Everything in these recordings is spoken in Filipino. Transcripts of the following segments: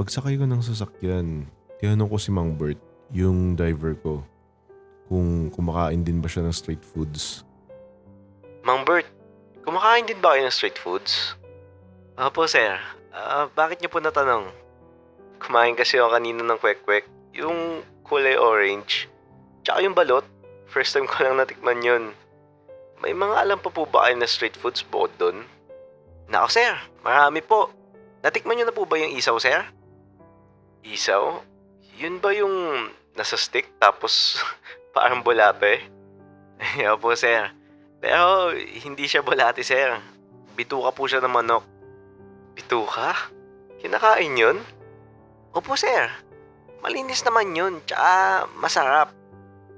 Pagsakay ko ng sasakyan, tinanong ko si Mang Bert, yung driver ko, kung kumakain din ba siya ng street foods. Mang Bert, kumakain din ba kayo ng street foods? Opo, sir. Bakit niyo po natanong? Kumain kasi ako kanina ng kwek-kwek, yung kulay orange. Tsaka yung balot, first time ko lang natikman yun. May mga alam pa po ba kayo na street foods bukod doon? Nako, sir, marami po. Natikman niyo na po ba yung isaw, sir? Isaw? Yun ba yung nasa stick tapos parang bulate? Opo, sir. Pero hindi siya bulate, sir. Bituka po siya ng manok. Bituka? Kinakain yun? Opo, sir. Malinis naman yun, tsaka masarap.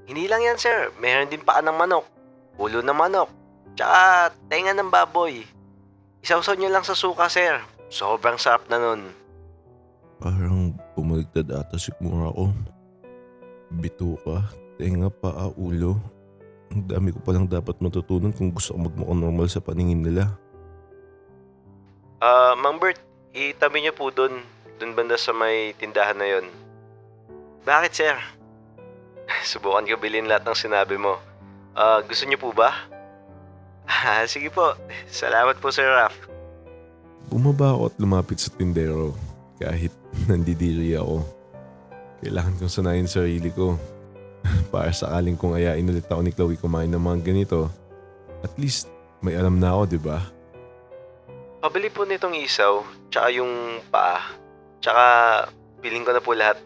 Hindi lang yan, sir. Meron din paa ng manok, ulo ng manok, tsaka tenga ng baboy. Isawsaw nyo lang sa suka, sir. Sobrang sarap na nun. Parang bumagdad ata sigmura ko. Bituka, tenga, paa, ulo. Ang dami ko palang dapat matutunan kung gusto ko magmukhang normal sa paningin nila. Mang Bert, itabi niyo po dun banda sa may tindahan na yon. Bakit, sir? Subukan ko bilhin lahat ng sinabi mo. Gusto niyo po ba? Sige po. Salamat po, Sir Raf. Bumaba ako at lumapit sa tindero. Kahit nandidiri ako. Kailangan kong sanayin sarili ko. Para sakaling kung ayain ulit ako ni Chloe kumain ng mga ganito, at least may alam na ako, di ba? Pabili po nitong isaw, tsaka yung paa, tsaka piling ko na po lahat.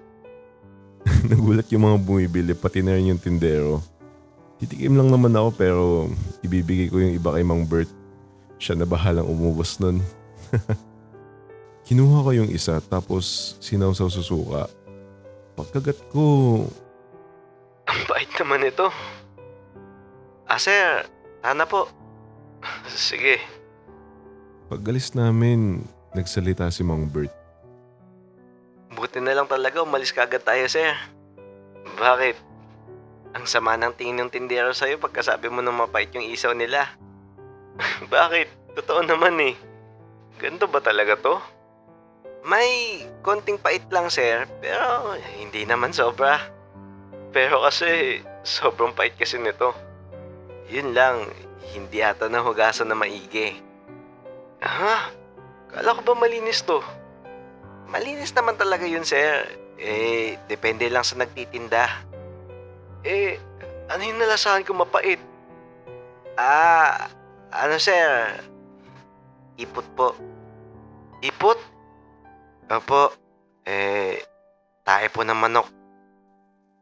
Nagulat yung mga bumibili, pati na rin yung tindero. Titikim lang naman ako pero ibibigay ko yung iba kay Mang Bert. Siya na bahalang umubos nun. Kinuha ko yung isa tapos sinawsaw sa suka. Pagkagat ko... Ang bait naman ito. Sir, sana po. Sige. Pagalis namin, nagsalita si Mang Bert. Buti na lang talaga umalis ka agad tayo, sir. Bakit? Ang sama ng tingin ng tindero sa'yo pagkasabi mo na mapait yung isaw nila. Bakit? Totoo naman eh. Ganito ba talaga to? May konting pait lang, sir, pero hindi naman sobra. Pero kasi sobrang pait kasi nito. Yun lang, hindi ata nahugasan na maigi. Kala ko ba malinis to? Malinis naman talaga yun, sir. Depende lang sa nagtitinda. Ano yung nalasahan ko mapait? Sir? Ipot po. Ipot? Opo. Tae po ng manok.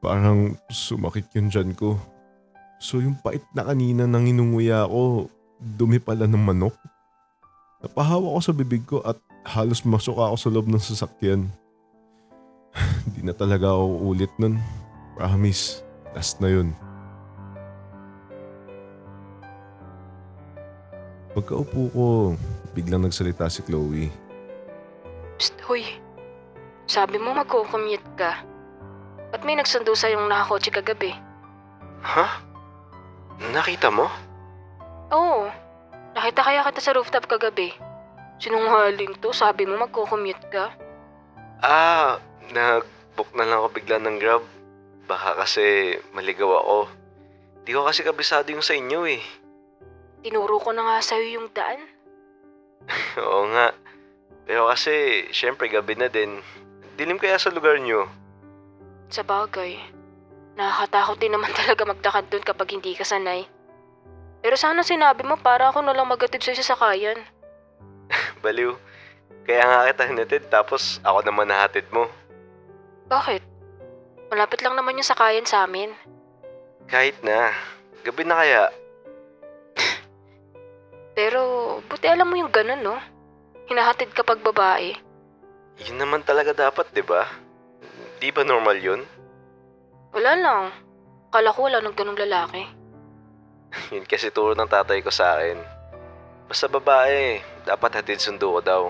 Parang sumakit yung tiyan ko. So yung pait na kanina nang inunguya ako, dumi pala ng manok. Napahawa ko sa bibig ko at halos masuka ako sa loob ng sasakyan. Hindi na talaga ako ulit nun. Promise, last na yun. Pagkaupo ko, biglang nagsalita si Chloe. Psst, hoy. Sabi mo magko-commute ka. Ba't may nagsundo sa'yong nakakotse kagabi? Nakita mo? Oo. Nakita kaya kita sa rooftop kagabi. Sinungaling to, sabi mo magko-commute ka. Nag-book na lang ako bigla ng Grab. Baka kasi maligaw ako. Di ko kasi kabisado yung sa inyo eh. Tinuro ko na nga sa'yo yung daan. Oo nga. Pero kasi, syempre gabi na din. Dilim kaya sa lugar nyo? Sa bagay, nakakatakot din naman talaga magdakad doon kapag hindi ka sanay. Pero sana sinabi mo para ako nalang magatid sa'yo sa sakayan. Baliw. Kaya nga kita hinatid tapos ako naman nahatid mo. Bakit? Malapit lang naman yung sakayan sa amin. Kahit na. Gabi na kaya. Pero buti alam mo yung ganun, no? Hinahatid kapag babae. Yun naman talaga dapat, di ba? Di ba normal yun? Wala lang. Akala ko wala ng ganung lalaki. Yun kasi turo ng tatay ko sa akin. Basta babae, dapat hatid sundo ko daw.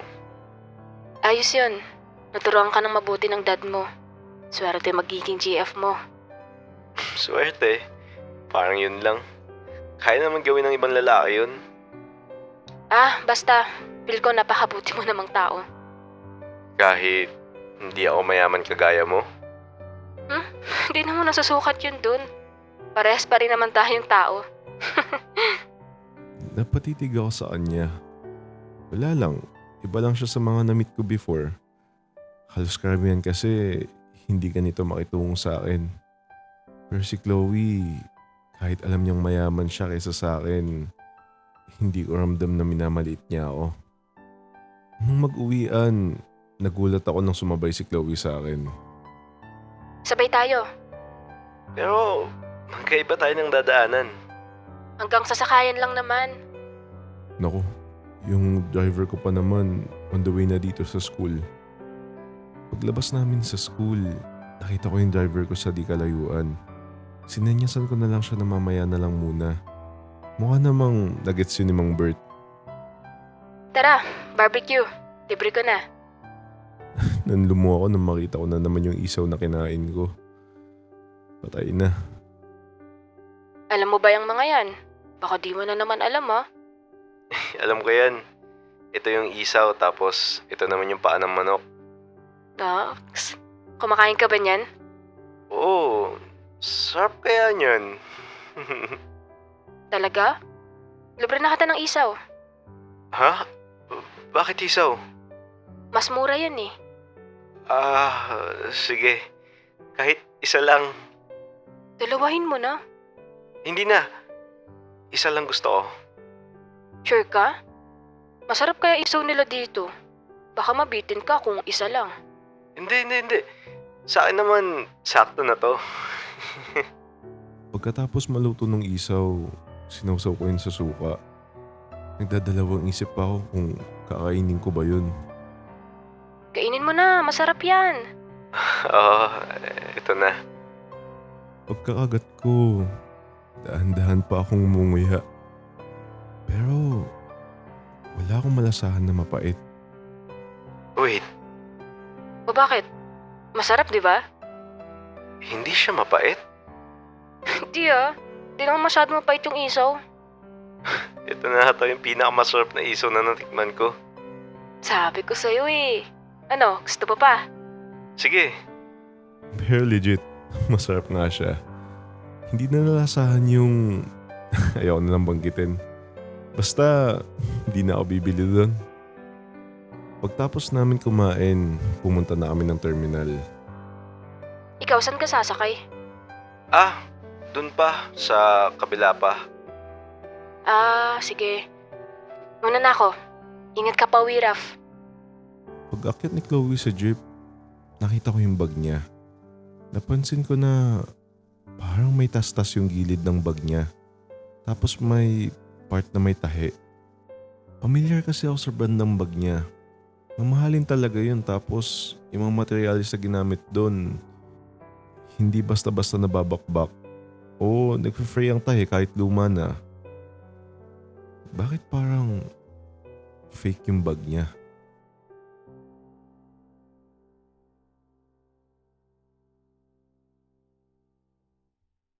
Ayos yun. Naturuan ka ng mabuti ng dad mo. Swerte magiging GF mo. Swerte? Parang yun lang. Kaya naman gawin ng ibang lalaki yun. Basta. Feel ko napakabuti mo namang tao. Kahit Hindi ako mayaman kagaya mo. Hindi naman nasusukat yun dun. Parehas pa rin naman tayong tao. Napatitig ako sa kanya. Wala lang, iba lang siya sa mga na-meet ko before. Halos karamihan kasi hindi ganito makitungo sa akin. Pero si Chloe, kahit alam niyang mayaman siya kaysa sa akin, hindi ko ramdam na minamaliit niya ako. Nung mag-uwian, nagulat ako nang sumabay si Chloe sa akin. Sabay tayo. Pero magkaiba tayo ng dadaanan. Hanggang sasakayan lang naman. Naku, yung driver ko pa naman on the way na dito sa school. Paglabas namin sa school, nakita ko yung driver ko sa di kalayuan. Sinenyasan ko na lang siya na mamaya na lang muna. Mukha namang nagets yun ni Mang Bert. Tara, barbecue. Libre ko na. Nanlumo ako nang makita ko na naman yung isaw na kinain ko. Patay na. Alam mo ba yung mga yan? Baka di mo na naman alam Alam ko yan. Ito yung isaw tapos ito naman yung paa ng manok. Dax, kumakain ka ba niyan? Oo, sarap kaya niyan. Talaga? Libre na kita ng isaw. Ha? Bakit isaw? Mas mura yan eh. Sige. Kahit isa lang. Dalawahin mo na. Hindi na. Isa lang gusto ko. Sure ka? Masarap kaya isaw nila dito. Baka mabitin ka kung isa lang. Hindi. Sa akin naman, sakto na to. Pagkatapos maluto ng isaw, sinawsaw ko yun sa suka. Nagdadalawang isip pa ako kung kakainin ko ba yun. Kainin mo na, masarap yan. Oo, ito na. Pagkakagat ko, dahan-dahan pa akong umunguya. Pero, wala akong malasahan na mapait. Wait, O bakit? Masarap, di ba? hindi siya mapait? Hindi Di naman masyado mapait yung isaw. Ito na ata yung pinakamasarap na isaw na natikman ko. Sabi ko sa'yo eh. Ano, gusto pa pa? Sige. Pero legit, masarap nga siya. Hindi na nalasahan yung... Ayaw na lang banggitin. Basta, hindi na ako bibili doon. Pagtapos namin kumain, pumunta na kami ng terminal. Ikaw, saan ka sasakay? Dun pa, sa kabila pa. Sige. Muna na ako. Ingat ka pa, Wiraf. Pag-akyat ni Chloe sa jeep, nakita ko yung bag niya. Napansin ko na parang may tastas yung gilid ng bag niya. Tapos may part na may tahi. Pamilyar kasi ako sa brand ng bag niya. Mamahalin talaga yun, tapos yung mga materialis na ginamit doon, hindi basta-basta nababakbak o nagfe-fray ang tahi kahit luma na. Bakit parang fake yung bag niya?